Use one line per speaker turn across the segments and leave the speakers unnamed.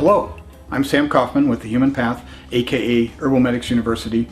Hello, I'm Sam Kaufman with the Human Path, aka Herbal Medics University,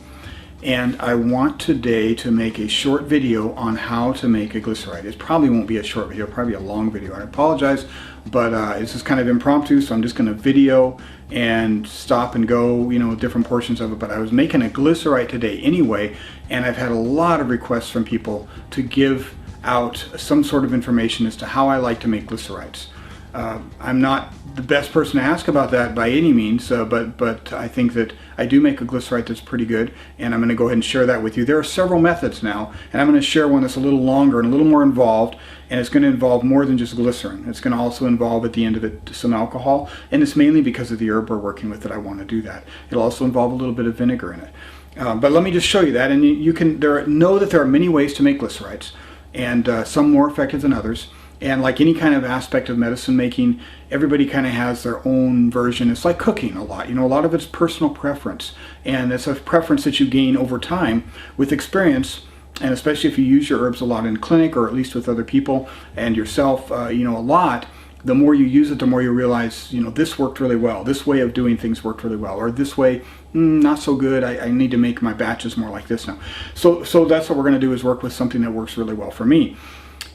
and I want today to make a short video on how to make a glyceride. It probably won't be a short video, probably a long video. I apologize, but this is kind of impromptu, so I'm just going to video and stop and go, different portions of it. But I was making a glyceride today anyway, and I've had a lot of requests from people to give out some sort of information as to how I like to make glycerides. I'm not the best person to ask about that by any means, but I think that I do make a glyceride that's pretty good, and I'm going to go ahead and share that with you. There are several methods now, and I'm going to share one that's a little longer and a little more involved, and it's going to involve more than just glycerin. It's going to also involve at the end of it some alcohol, and it's mainly because of the herb we're working with that I want to do that. It'll also involve a little bit of vinegar in it. But let me just show you that, and you can know that there are many ways to make glycerides, and some more effective than others. And like any kind of aspect of medicine making, everybody kind of has their own version. It's like cooking a lot. A lot of it's personal preference. And it's a preference that you gain over time with experience. And especially if you use your herbs a lot in clinic, or at least with other people and yourself, a lot, the more you use it, the more you realize, this worked really well. This way of doing things worked really well. Or this way, not so good. I need to make my batches more like this now. So that's what we're going to do, is work with something that works really well for me.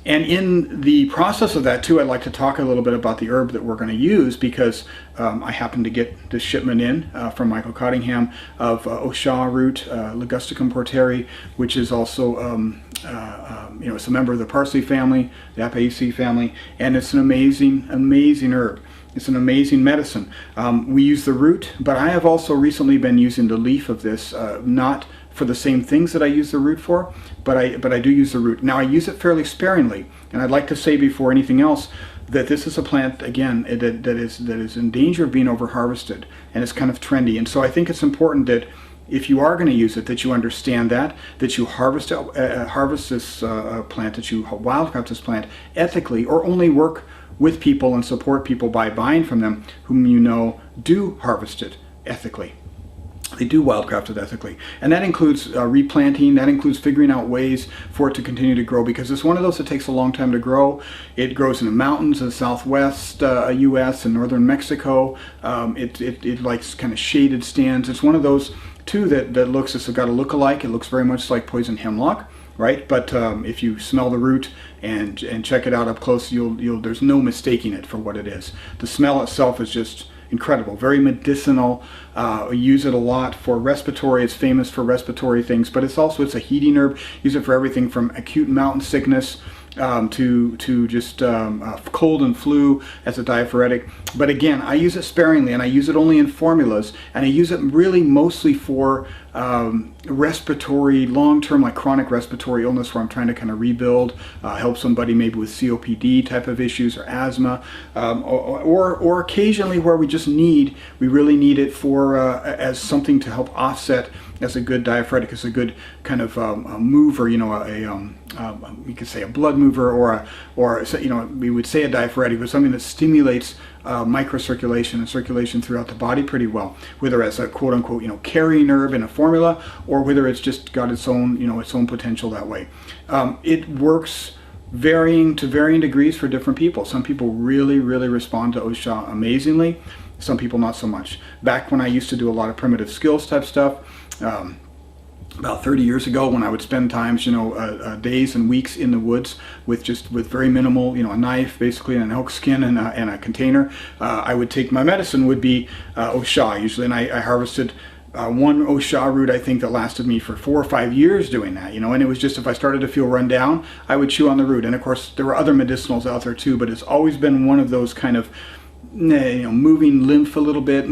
And in the process of that too, I'd like to talk a little bit about the herb that we're going to use, because I happened to get this shipment in from Michael Cottingham of Osha root, Ligusticum porteri, which is also, it's a member of the parsley family, the Apiaceae family, and it's an amazing, amazing herb. It's an amazing medicine. We use the root, but I have also recently been using the leaf of this, not for the same things that I use the root for, but I do use the root. Now I use it fairly sparingly, and I'd like to say before anything else that this is a plant, again, that is in danger of being over-harvested, and it's kind of trendy. And so I think it's important that if you are going to use it, that you understand that you harvest this plant, that you wildcraft this plant ethically, or only work with people and support people by buying from them whom do harvest it ethically. They do wildcraft it ethically. And that includes replanting, that includes figuring out ways for it to continue to grow, because it's one of those that takes a long time to grow. It grows in the mountains of the southwest US and northern Mexico. It likes kind of shaded stands. It's one of those too that looks, it's got a look-alike. It looks very much like poison hemlock, right? But if you smell the root and check it out up close, there's no mistaking it for what it is. The smell itself is just incredible, very medicinal. We use it a lot for respiratory. It's famous for respiratory things, but it's a heating herb. Use it for everything from acute mountain sickness to just cold and flu as a diaphoretic. But again, I use it sparingly, and I use it only in formulas, and I use it really mostly for respiratory, long-term, like chronic respiratory illness, where I'm trying to kind of rebuild, help somebody maybe with COPD type of issues, or asthma, or occasionally where we really need it for as something to help offset, as a good diaphoretic, as a good kind of mover, you could say a blood mover, or we would say a diaphoretic, but something that stimulates microcirculation and circulation throughout the body pretty well, whether as a quote-unquote carrying herb in a formula, or whether it's just got its own potential that way. It works to varying degrees for different people. Some people really respond to Osha amazingly. Some people not so much. Back when I used to do a lot of primitive skills type stuff, about 30 years ago, when I would spend times, days and weeks in the woods with very minimal, a knife basically, and an elk skin and a container, I would take, my medicine would be Osha usually, and I harvested one Osha root, I think, that lasted me for 4 or 5 years doing that, and it was just, if I started to feel run down, I would chew on the root. And of course there were other medicinals out there too, but it's always been one of those kind of moving lymph a little bit,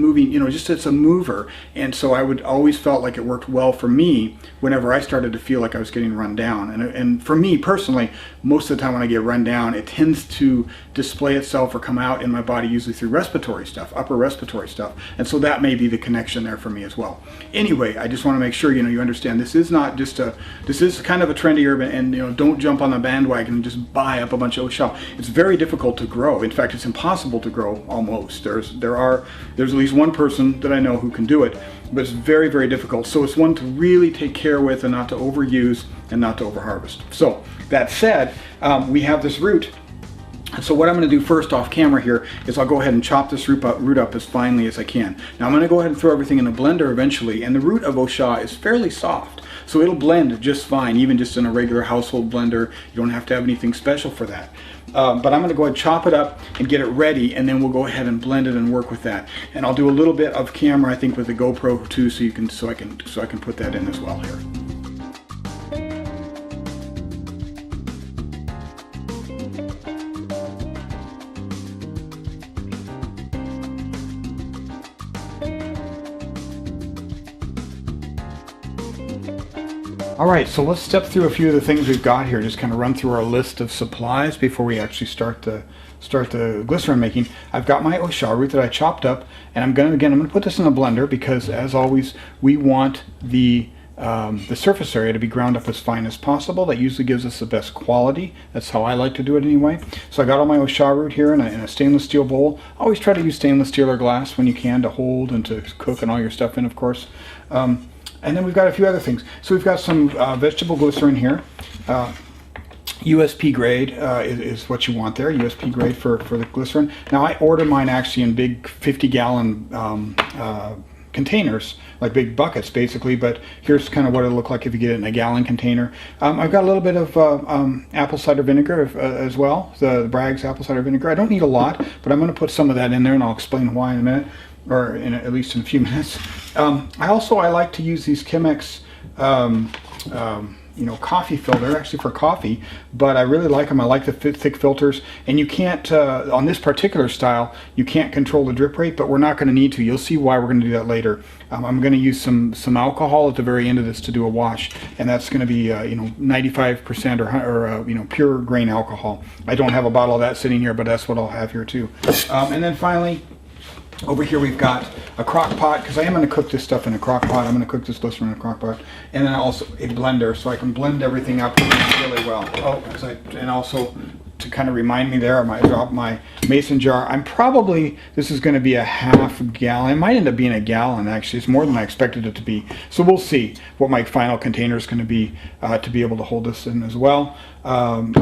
just it's a mover. And so I would always felt like it worked well for me whenever I started to feel like I was getting run down. And for me personally, most of the time when I get run down, it tends to display itself or come out in my body usually through respiratory stuff, upper respiratory stuff. And so that may be the connection there for me as well. Anyway, I just want to make sure you understand this is not just this is kind of a trendy herb, and don't jump on the bandwagon and just buy up a bunch of Osha. It's very difficult to grow. In fact, it's impossible to grow almost. There's at least one person that I know who can do it, but it's very difficult. So it's one to really take care with, and not to overuse and not to overharvest. So that said, we have this root, So what I'm going to do first off camera here is I'll go ahead and chop this root up as finely as I can. Now I'm going to go ahead and throw everything in a blender eventually, and the root of Osha is fairly soft, so it'll blend just fine, even just in a regular household blender. You don't have to have anything special for that. But I'm going to go ahead and chop it up and get it ready, and then we'll go ahead and blend it and work with that. And I'll do a little bit of camera, I think, with the GoPro too, so I can put that in as well here. All right, so let's step through a few of the things we've got here. Just kind of run through our list of supplies before we actually start the glycerin making. I've got my Osha root that I chopped up, and I'm going to put this in a blender because, as always, we want the surface area to be ground up as fine as possible. That usually gives us the best quality. That's how I like to do it anyway. So I got all my Osha root here in a stainless steel bowl. Always try to use stainless steel or glass when you can to hold and to cook and all your stuff in, of course. And then we've got a few other things. So we've got some vegetable glycerin here. USP grade is what you want there, USP grade for the glycerin. Now I order mine actually in big 50-gallon containers, like big buckets basically, but here's kind of what it'll look like if you get it in a gallon container. I've got a little bit of apple cider vinegar as well, the Bragg's apple cider vinegar. I don't need a lot, but I'm going to put some of that in there, and I'll explain why in a minute, or at least in a few minutes. I like to use these Chemex coffee filter, actually for coffee, but I really like them. I like the thick filters, and you can't, on this particular style, you can't control the drip rate, but we're not going to need to. You'll see why we're going to do that later. I'm going to use some alcohol at the very end of this to do a wash, and that's going to be 95% or pure grain alcohol. I don't have a bottle of that sitting here, but that's what I'll have here too. And then finally, over here we've got a crock pot, because I am going to cook this stuff in a crock pot. I'm going to cook this glycerin in a crock pot, and then also a blender, so I can blend everything up really well. And also to kind of remind me there, I might drop my mason jar. This is going to be a half gallon. It might end up being a gallon actually. It's more than I expected it to be. So we'll see what my final container is going to be able to hold this in as well. When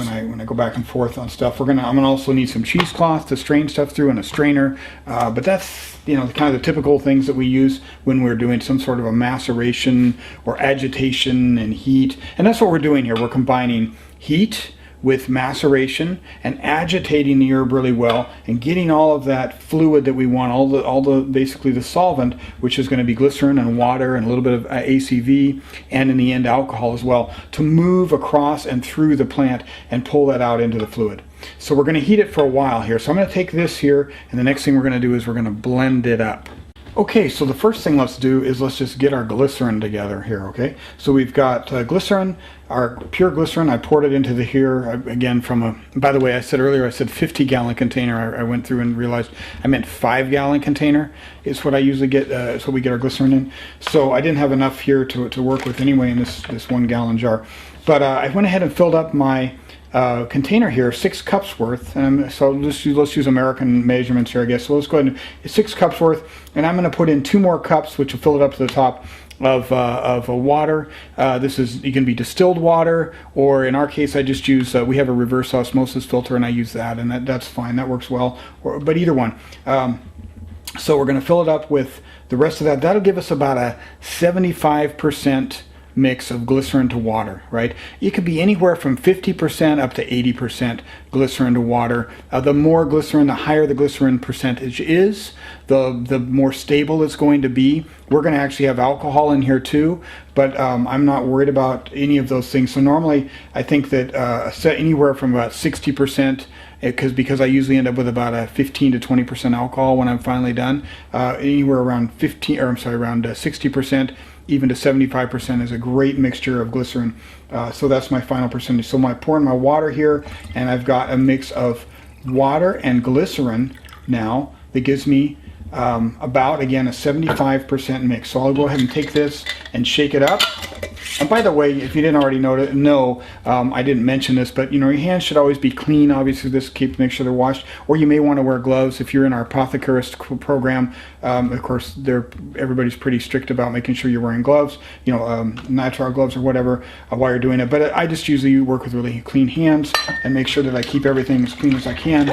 I go back and forth on stuff, I'm gonna also need some cheesecloth to strain stuff through and a strainer. But that's kind of the typical things that we use when we're doing some sort of a maceration or agitation and heat. And that's what we're doing here. We're combining heat with maceration and agitating the herb really well and getting all of that fluid that we want, all the basically the solvent, which is going to be glycerin and water and a little bit of ACV, and in the end alcohol as well, to move across and through the plant and pull that out into the fluid. So we're going to heat it for a while here. So I'm going to take this here, and the next thing we're going to do is we're going to blend it up. Okay, so the first thing let's do is let's just get our glycerin together here, okay? So we've got glycerin, our pure glycerin. I poured it into here, again, by the way, I said earlier, I said 50-gallon container. I went through and realized I meant 5-gallon container is what I usually get, is what we get our glycerin in. So I didn't have enough here to work with anyway in this 1-gallon jar. But I went ahead and filled up my container here, 6 cups worth, and so let's use American measurements here, I guess. So let's go ahead and 6 cups worth, and I'm going to put in 2 more cups, which will fill it up to the top of water. You can be distilled water, or in our case, I just use we have a reverse osmosis filter, and I use that, and that's fine. That works well. But either one. So we're going to fill it up with the rest of that. That'll give us about a 75% mix of glycerin to water, right? It could be anywhere from 50% up to 80% glycerin to water. The more glycerin, the higher the glycerin percentage is, the more stable it's going to be. We're going to actually have alcohol in here too, but I'm not worried about any of those things. So normally I think that set anywhere from about 60%, because I usually end up with about a 15 to 20% alcohol when I'm finally done. Anywhere around 60%, even to 75% is a great mixture of glycerin. So that's my final percentage. So I pour in my water here, and I've got a mix of water and glycerin now that gives me about, again, a 75% mix. So I'll go ahead and take this and shake it up. And by the way, if you didn't already know, I didn't mention this, but you know, your hands should always be clean. Obviously, this make sure they're washed. Or you may want to wear gloves if you're in our apothecarist program. Of course, everybody's pretty strict about making sure you're wearing gloves, you know, natural gloves or whatever while you're doing it. But I just usually work with really clean hands and make sure that I keep everything as clean as I can.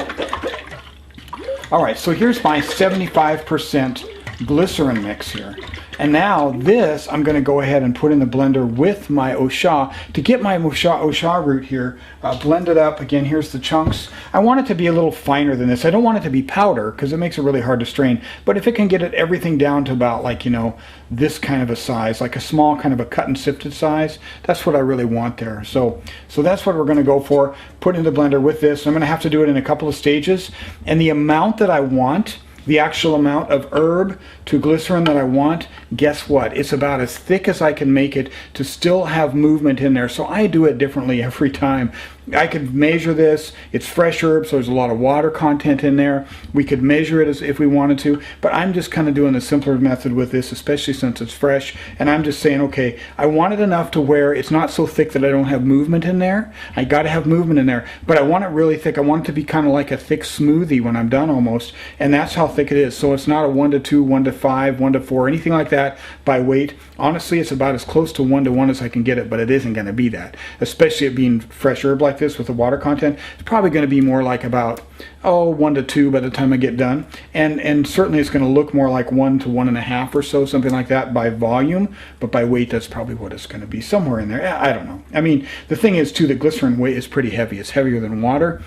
All right, so here's my 75% glycerin mix here. And now this, I'm going to go ahead and put in the blender with my Osha to get my Osha root here blended up. Again, here's the chunks. I want it to be a little finer than this. I don't want it to be powder because it makes it really hard to strain. But if it can get everything down to about like, you know, this kind of a size, like a small kind of a cut and sifted size, that's what I really want there. So that's what we're going to go for. Put in the blender with this. I'm going to have to do it in a couple of stages. And the amount that I want, the actual amount of herb to glycerin that I want, guess what? It's about as thick as I can make it to still have movement in there. So I do it differently every time. I could measure this. It's fresh herb, so there's a lot of water content in there. We could measure it as if we wanted to, but I'm just kind of doing the simpler method with this, especially since it's fresh. And I'm just saying, okay, I want it enough to where it's not so thick that I don't have movement in there. I got to have movement in there, but I want it really thick. I want it to be kind of like a thick smoothie when I'm done almost, and that's how thick it is. So it's not a 1 to 2, 1 to 5, 1 to 4, anything like that by weight. Honestly, it's about as close to 1 to 1 as I can get it, but it isn't going to be that, especially it being fresh herb like this with the water content. It's probably going to be more like about 1 to 2 by the time I get done, and certainly it's going to look more like 1 to 1.5 or so, something like that by volume, but by weight that's probably what it's going to be, somewhere in there. I don't know. I mean, the thing is too, the glycerin weight is pretty heavy. It's heavier than water,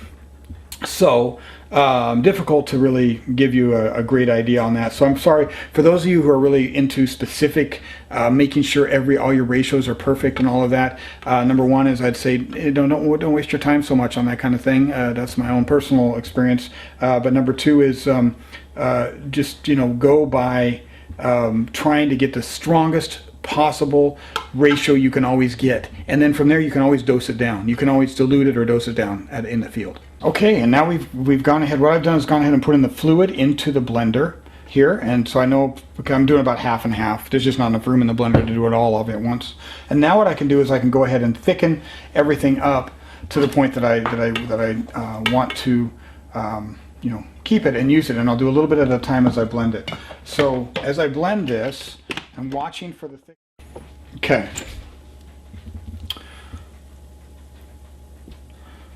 so difficult to really give you a great idea on that. So I'm sorry for those of you who are really into specific, making sure all your ratios are perfect and all of that. Number one is I'd say don't waste your time so much on that kind of thing. That's my own personal experience. But number two is just go by trying to get the strongest possible ratio you can always get, and then from there you can always dose it down. You can always dilute it or dose it down in the field. Okay, and now we've gone ahead. What I've done is gone ahead and put in the fluid into the blender here, and so I know I'm doing about half and half. There's just not enough room in the blender to do it all of it at once. And now what I can do is I can go ahead and thicken everything up to the point that I want to keep it and use it, and I'll do a little bit at a time as I blend it. So as I blend this, I'm watching for the thick. Okay.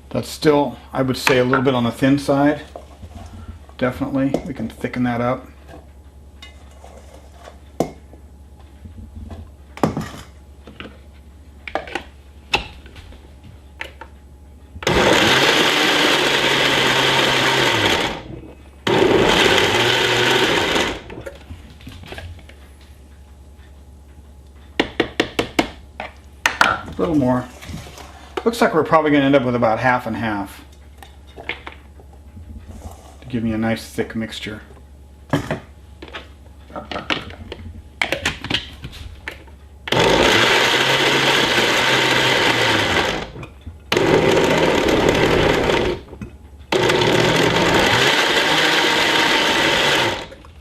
That's still, I would say, a little bit on the thin side. Definitely, we can thicken that up. A little more. Looks like we're probably going to end up with about half and half to give me a nice thick mixture.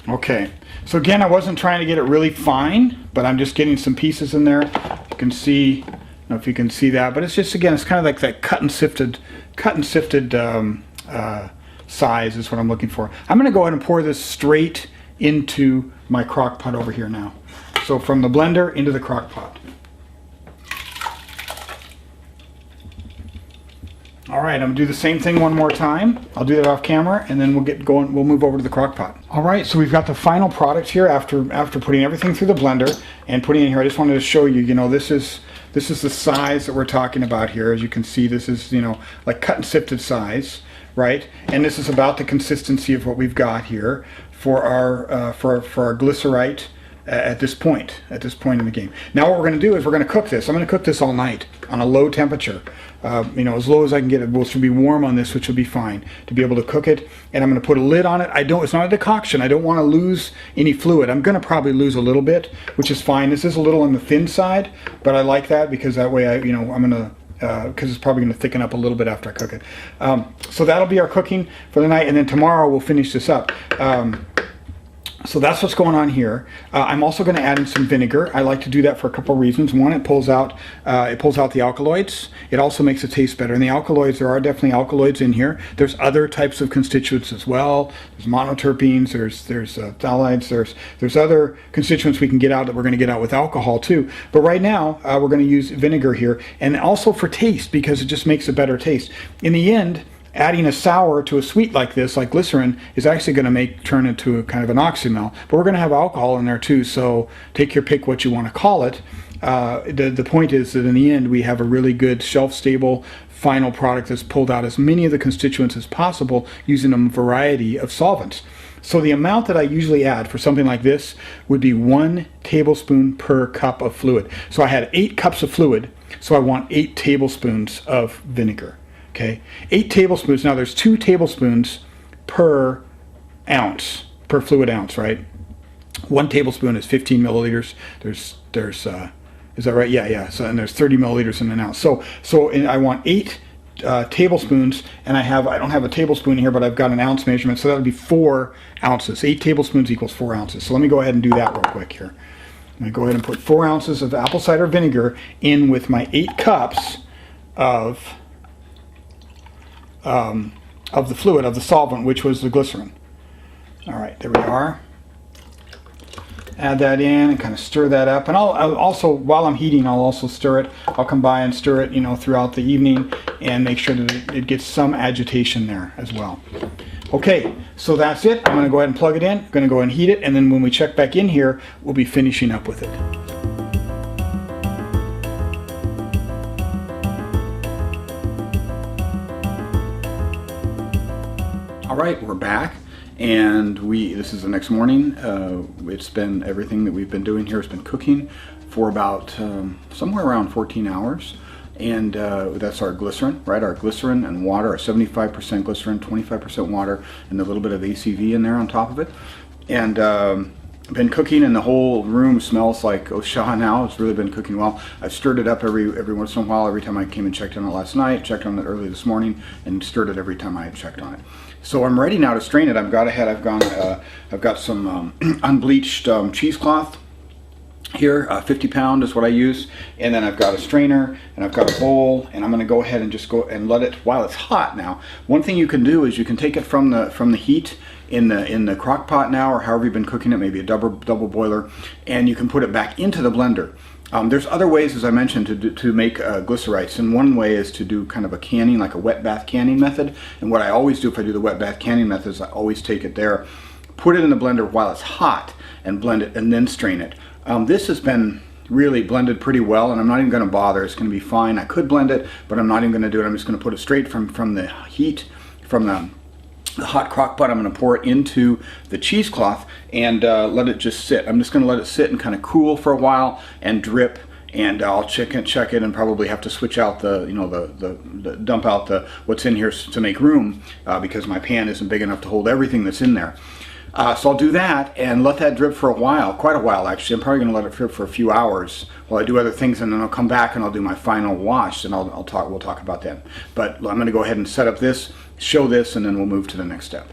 Okay, so again, I wasn't trying to get it really fine, but I'm just getting some pieces in there. You can see, I don't know if you can see that, but it's just, again, it's kind of like that cut and sifted size is what I'm looking for. I'm going to go ahead and pour this straight into my crock pot over here now. So from the blender into the crock pot. All right, I'm gonna do the same thing one more time. I'll do that off camera, and then we'll get going. We'll move over to the crock pot. All right, so we've got the final product here after putting everything through the blender and putting it in here. I just wanted to show you, this is the size that we're talking about here. As you can see, this is, like cut and sifted size, right? And this is about the consistency of what we've got here for our glycerite at this point in the game. Now what we're going to do is we're going to cook this. I'm going to cook this all night on a low temperature, as low as I can get it. It should be warm on this, which will be fine to be able to cook it. And I'm going to put a lid on it. It's not a decoction. I don't want to lose any fluid. I'm going to probably lose a little bit, which is fine. This is a little on the thin side, but I like that because that way I'm going to because it's probably going to thicken up a little bit after I cook it. So that'll be our cooking for the night, and then tomorrow we'll finish this up. So that's what's going on here. I'm also going to add in some vinegar. I like to do that for a couple reasons. One, it pulls out the alkaloids. It also makes it taste better. And the alkaloids, there are definitely alkaloids in here. There's other types of constituents as well. There's monoterpenes. There's phthalates. There's other constituents we can get out that we're going to get out with alcohol too. But right now we're going to use vinegar here, and also for taste, because it just makes a better taste. In the end, adding a sour to a sweet like this, like glycerin, is actually going to turn into a kind of an oxymel. But we're going to have alcohol in there too, so take your pick what you want to call it. The point is that in the end we have a really good shelf-stable final product that's pulled out as many of the constituents as possible using a variety of solvents. So the amount that I usually add for something like this would be 1 tablespoon per cup of fluid. So I had 8 cups of fluid, so I want 8 tablespoons of vinegar. Okay, 8 tablespoons. Now there's 2 tablespoons per ounce, per fluid ounce, right? 1 tablespoon is 15 milliliters. There's is that right? Yeah. So, and there's 30 milliliters in an ounce. So I want 8 tablespoons, and I don't have a tablespoon here, but I've got an ounce measurement, so that would be 4 ounces. 8 tablespoons equals 4 ounces. So let me go ahead and do that real quick here. I'm going to go ahead and put 4 ounces of apple cider vinegar in with my 8 cups of the fluid, of the solvent, which was the glycerin. All right, there we are. Add that in and kind of stir that up. And I'll also, while I'm heating, I'll also stir it. I'll come by and stir it, throughout the evening, and make sure that it gets some agitation there as well. Okay, so that's it. I'm going to go ahead and plug it in. I'm going to go ahead and heat it, and then when we check back in here, we'll be finishing up with it. All right, we're back, and this is the next morning. It's been everything that we've been doing here has been cooking for about somewhere around 14 hours, and that's our glycerin, right? Our glycerin and water, our 75% glycerin, 25% water, and a little bit of ACV in there on top of it. And been cooking, and the whole room smells like Osha now. It's really been cooking well. I've stirred it up every once in a while. Every time I came and checked on it last night, checked on it early this morning, and stirred it every time I had checked on it. So I'm ready now to strain it. I've got some unbleached cheesecloth here. 50 pound is what I use, and then I've got a strainer, and I've got a bowl, and I'm going to go ahead and just go and let it, while it's hot now. One thing you can do is you can take it from the heat in the crock pot now, or however you've been cooking it, maybe a double boiler, and you can put it back into the blender. There's other ways, as I mentioned, to make glycerites, and one way is to do kind of a canning, like a wet bath canning method. And what I always do if I do the wet bath canning method is I always take it there, put it in the blender while it's hot, and blend it, and then strain it. This has been really blended pretty well, and I'm not even going to bother. It's going to be fine. I could blend it, but I'm not even going to do it. I'm just going to put it straight from the heat, from the hot crock pot. I'm going to pour it into the cheesecloth and let it just sit. I'm just going to let it sit and kind of cool for a while and drip, and I'll check it and probably have to switch out dump out what's in here to make room because my pan isn't big enough to hold everything that's in there. So I'll do that and let that drip for a while, quite a while actually. I'm probably going to let it drip for a few hours while I do other things, and then I'll come back and I'll do my final wash, and we'll talk about that. But I'm going to go ahead and set up this, show this, and then we'll move to the next step.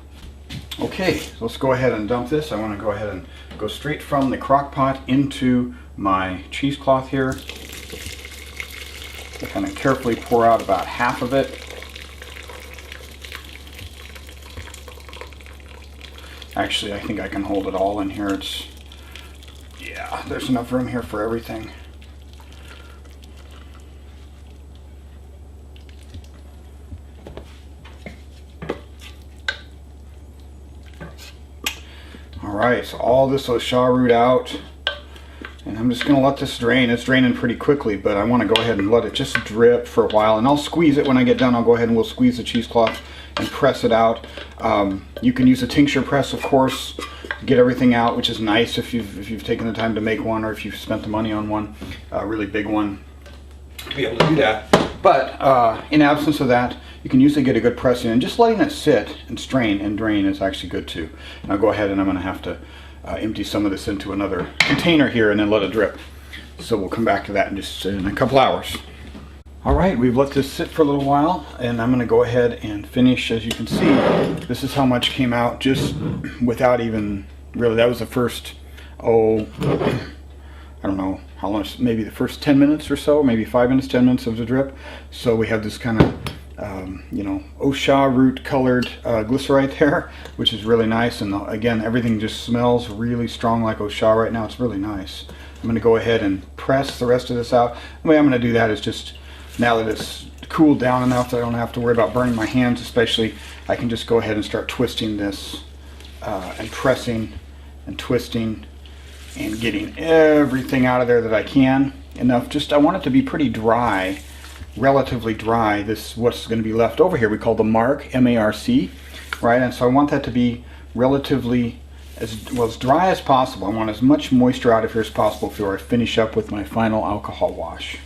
Okay, so let's go ahead and dump this. I want to go ahead and go straight from the crock pot into my cheesecloth here. I kind of carefully pour out about half of it. Actually, I think I can hold it all in here. Yeah, there's enough room here for everything. Alright, so all this Osha root out, and I'm just going to let this drain. It's draining pretty quickly, but I want to go ahead and let it just drip for a while, and I'll squeeze it when I get done. I'll go ahead and we'll squeeze the cheesecloth and press it out. You can use a tincture press, of course, to get everything out, which is nice if you've taken the time to make one, or if you've spent the money on one, a really big one, to be able to do that. But in absence of that, you can usually get a good press in, and just letting it sit and strain and drain is actually good too. And I'll go ahead and I'm going to have to empty some of this into another container here and then let it drip. So we'll come back to that in a couple hours. All right, we've let this sit for a little while, and I'm going to go ahead and finish. As you can see, this is how much came out just without even really, that was the first, oh, I don't know how long, maybe the first 10 minutes or so, maybe 5 minutes, 10 minutes of the drip. So we have this kind of, you know, osha root colored glycerite there, which is really nice. And again, everything just smells really strong like osha right now. It's really nice. I'm going to go ahead and press the rest of this out. The way I'm going to do that is just, now that it's cooled down enough that I don't have to worry about burning my hands especially, I can just go ahead and start twisting this and pressing and twisting and getting everything out of there that I can. Enough, just I want it to be pretty dry, relatively dry. This, what's going to be left over here, we call the marc, M-A-R-C, right? And so I want that to be relatively as dry as possible. I want as much moisture out of here as possible before I finish up with my final alcohol wash.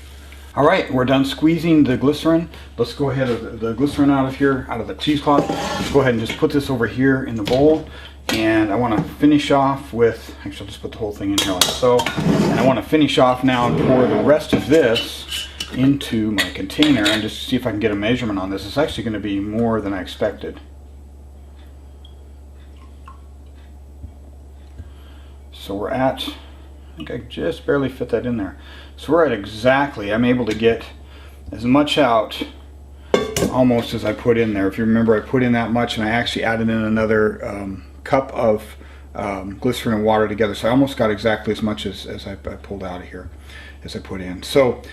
All right, we're done squeezing the glycerin. Let's go ahead with the glycerin out of here, out of the cheesecloth. Let's go ahead and just put this over here in the bowl. And I want to finish off with, actually I'll just put the whole thing in here like so. And I want to finish off now and pour the rest of this into my container and just see if I can get a measurement on this. It's actually going to be more than I expected. So we're at, I think I just barely fit that in there. So we're at exactly, I'm able to get as much out almost as I put in there. If you remember, I put in that much and I actually added in another cup of glycerin and water together. So I almost got exactly as much as I pulled out of here as I put in. So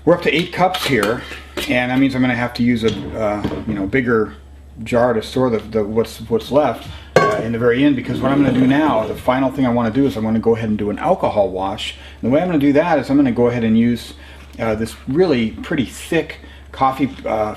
we're up to 8 cups here, and that means I'm going to have to use a you know, bigger jar to store the what's left in the very end, because what I'm going to do now, the final thing I want to do is I'm going to go ahead and do an alcohol wash. And the way I'm going to do that is I'm going to go ahead and use this really pretty thick coffee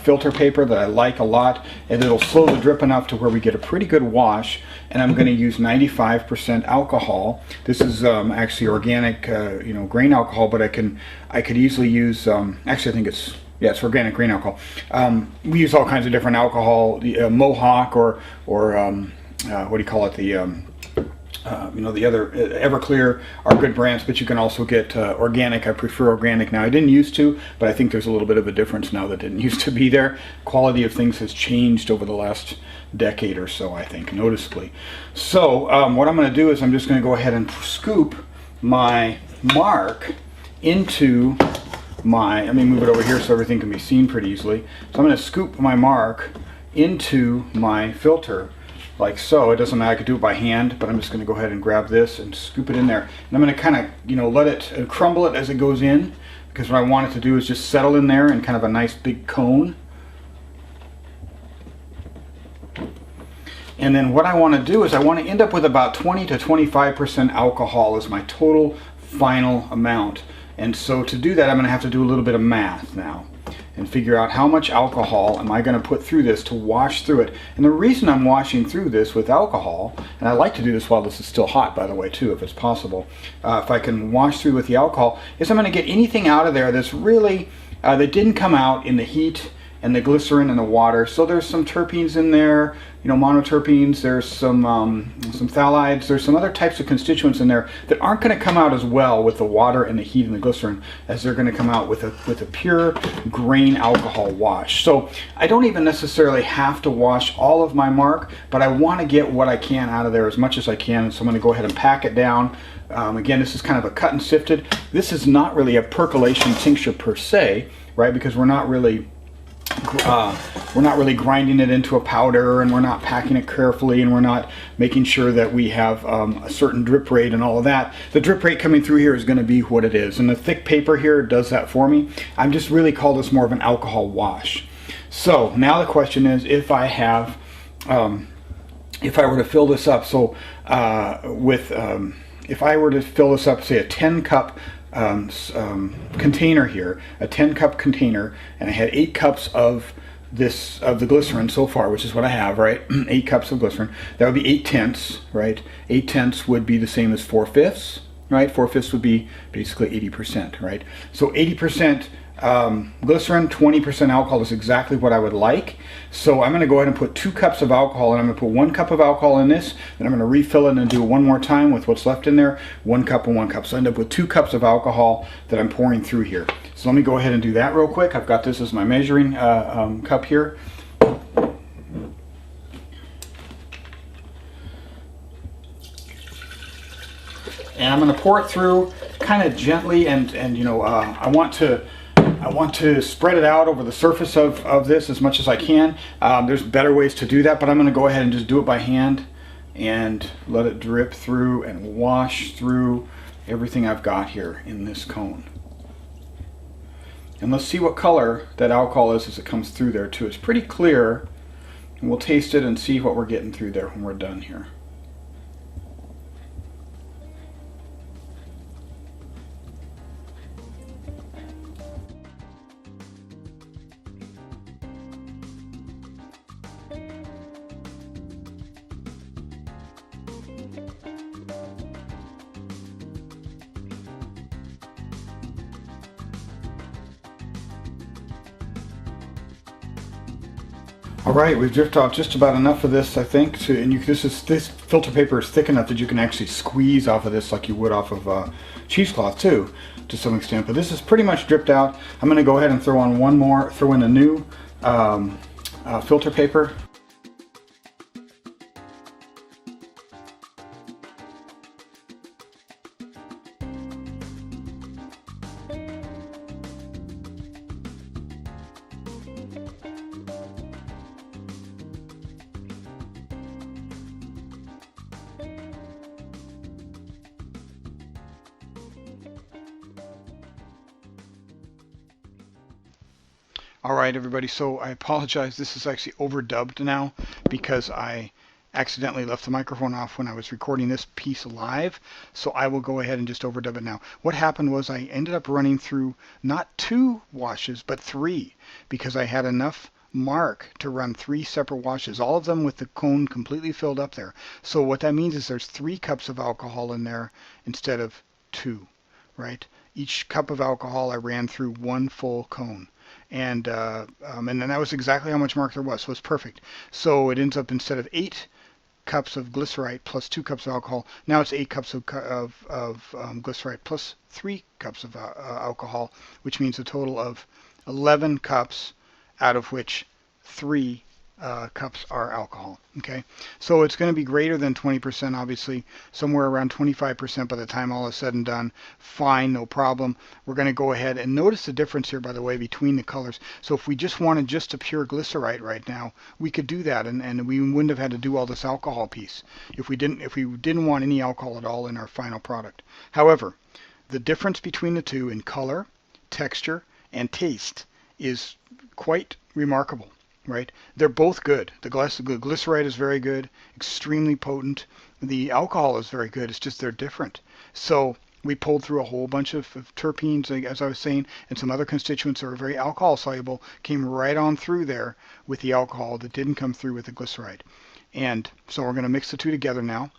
filter paper that I like a lot, and it'll slow the drip enough to where we get a pretty good wash. And I'm going to use 95% alcohol. This is actually organic, you know, grain alcohol, but I could easily use. Actually, I think it's organic grain alcohol. We use all kinds of different alcohol, the Mohawk or what do you call it? The you know, the other Everclear are good brands, but you can also get organic. I prefer organic now. I didn't used to, but I think there's a little bit of a difference now that didn't used to be there. Quality of things has changed over the last decade or so, I think, noticeably. So what I'm going to do is I'm just going to go ahead and scoop my marc into my, let me move it over here so everything can be seen pretty easily. So I'm going to scoop my marc into my filter like so. It doesn't matter, I could do it by hand, but I'm just going to go ahead and grab this and scoop it in there. And I'm going to kind of, you know, let it crumble it as it goes in, because what I want it to do is just settle in there in kind of a nice big cone. And then what I want to do is I want to end up with about 20 to 25% alcohol as my total final amount. And so to do that, I'm going to have to do a little bit of math now and figure out how much alcohol am I going to put through this to wash through it. And the reason I'm washing through this with alcohol, and I like to do this while this is still hot, by the way, too, if it's possible, if I can wash through with the alcohol, is I'm going to get anything out of there that's really, that didn't come out in the heat and the glycerin and the water. So there's some terpenes in there, you know, monoterpenes, there's some phthalides, there's some other types of constituents in there that aren't going to come out as well with the water and the heat and the glycerin as they're going to come out with a pure grain alcohol wash. So I don't even necessarily have to wash all of my marc, but I want to get what I can out of there as much as I can. So I'm going to go ahead and pack it down. Again, this is kind of a cut and sifted. This is not really a percolation tincture per se, right? Because we're not really grinding it into a powder, and we're not packing it carefully, and we're not making sure that we have a certain drip rate and all of that. The drip rate coming through here is going to be what it is, and the thick paper here does that for me. I'm just really call this more of an alcohol wash. So now the question is, if I have if I were to fill this up, so if I were to fill this up, say a 10 cup container here, a 10 cup container, and I had 8 cups of the glycerin so far, which is what I have, right? 8 cups of glycerin. That would be 8 tenths, right? 8 tenths would be the same as 4/5, right? 4/5 would be basically 80%, right? So 80% glycerin, 20% alcohol is exactly what I would like. So I'm going to go ahead and put 2 cups of alcohol, and I'm going to put 1 cup of alcohol in this, then I'm going to refill it and do it one more time with what's left in there, 1 cup and 1 cup. So I end up with 2 cups of alcohol that I'm pouring through here. So let me go ahead and do that real quick. I've got this as my measuring cup here. I'm going to pour it through kind of gently, and you know, I want to spread it out over the surface of this as much as I can. There's better ways to do that, but I'm going to go ahead and just do it by hand and let it drip through and wash through everything I've got here in this cone. And let's see what color that alcohol is as it comes through there too. It's pretty clear, and we'll taste it and see what we're getting through there when we're done here. All right, we've dripped off just about enough of this, I think. This filter paper is thick enough that you can actually squeeze off of this like you would off of cheesecloth too, to some extent. But this is pretty much dripped out. I'm going to go ahead and throw in a new filter paper. All right, everybody, so I apologize. This is actually overdubbed now because I accidentally left the microphone off when I was recording this piece live. So I will go ahead and just overdub it now. What happened was I ended up running through not 2 washes, but 3, because I had enough mark to run 3 separate washes, all of them with the cone completely filled up there. So what that means is there's 3 cups of alcohol in there instead of 2, right? Each cup of alcohol I ran through 1 full cone. And then that was exactly how much mark there was, so it's perfect. So it ends up, instead of 8 cups of glycerite plus 2 cups of alcohol, now it's 8 cups of glycerite plus 3 cups of alcohol, which means a total of 11 cups, out of which 3 cups are alcohol. Okay, so it's going to be greater than 20%, obviously, somewhere around 25% by the time all is said and done. Fine, no problem. We're going to go ahead and notice the difference here, by the way, between the colors. So if we just wanted just a pure glycerite right now, we could do that, and we wouldn't have had to do all this alcohol piece if we didn't want any alcohol at all in our final product. However, the difference between the two in color, texture, and taste is quite remarkable. Right? They're both good. The glyceride is very good, extremely potent. The alcohol is very good. It's just they're different. So we pulled through a whole bunch of terpenes, as I was saying, and some other constituents that are very alcohol soluble came right on through there with the alcohol that didn't come through with the glyceride. And so we're going to mix the two together now.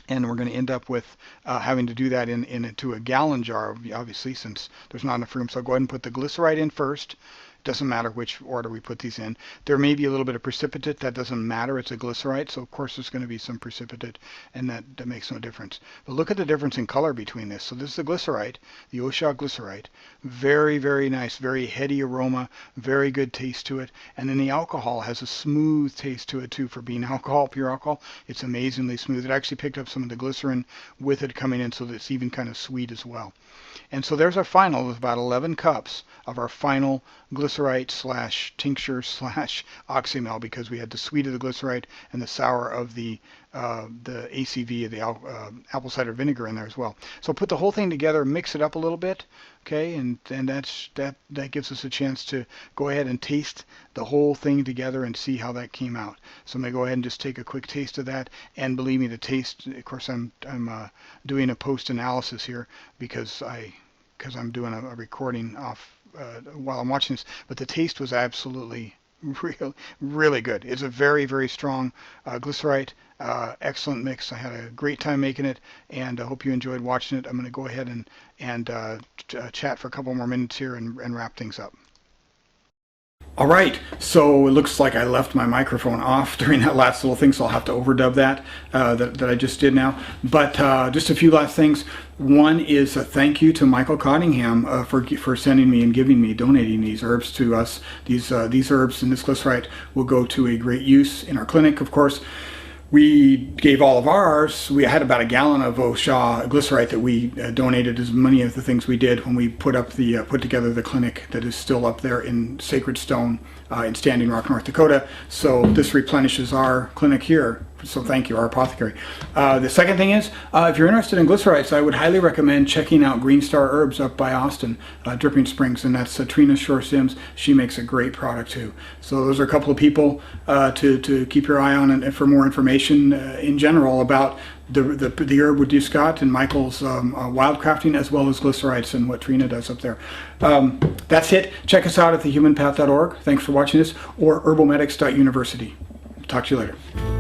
And we're going to end up with having to do that into a gallon jar, obviously, since there's not enough room. So I'll go ahead and put the glyceride in first. Doesn't matter which order we put these in. There may be a little bit of precipitate. That doesn't matter. It's a glycerite, so of course there's going to be some precipitate, and that makes no difference. But look at the difference in color between this. So this is the glycerite, the Oshaw glycerite. Very, very nice, very heady aroma, very good taste to it. And then the alcohol has a smooth taste to it too. For being alcohol, pure alcohol, it's amazingly smooth. It actually picked up some of the glycerin with it coming in, so that it's even kind of sweet as well. And so there's our final, with about 11 cups of our final glycerite slash tincture slash oxymel, because we had the sweet of the glycerite and the sour of the ACV, the apple cider vinegar, in there as well. So put the whole thing together, mix it up a little bit, okay, and that gives us a chance to go ahead and taste the whole thing together and see how that came out. So I'm going to go ahead and just take a quick taste of that, and believe me, the taste, of course, I'm doing a post analysis here because I'm doing a recording off while I'm watching this, but the taste was absolutely really good. It's a very, very strong glycerite, excellent mix. I had a great time making it, and I hope you enjoyed watching it. I'm going to go ahead and chat for a couple more minutes here and wrap things up. All right, so it looks like I left my microphone off during that last little thing, so I'll have to overdub that that I just did now. But just a few last things. One is a thank you to Michael Cottingham for sending me and donating these herbs to us. These herbs and this glycerite will go to a great use in our clinic, of course. we gave all of ours. We had about a gallon of Osha glycerite that we donated as many of the things we did when we put together the clinic that is still up there in Sacred Stone in Standing Rock, North Dakota. So this replenishes our clinic here. So thank you, our apothecary. The second thing is, if you're interested in glycerites, I would highly recommend checking out Green Star Herbs up by Austin, Dripping Springs, and that's Trina Shore-Sims. She makes a great product too. So those are a couple of people to keep your eye on, and for more information in general about the herb with Scott and Michael's wildcrafting, as well as glycerites and what Trina does up there. That's it. Check us out at thehumanpath.org. Thanks for watching this, or herbalmedics.university. Talk to you later.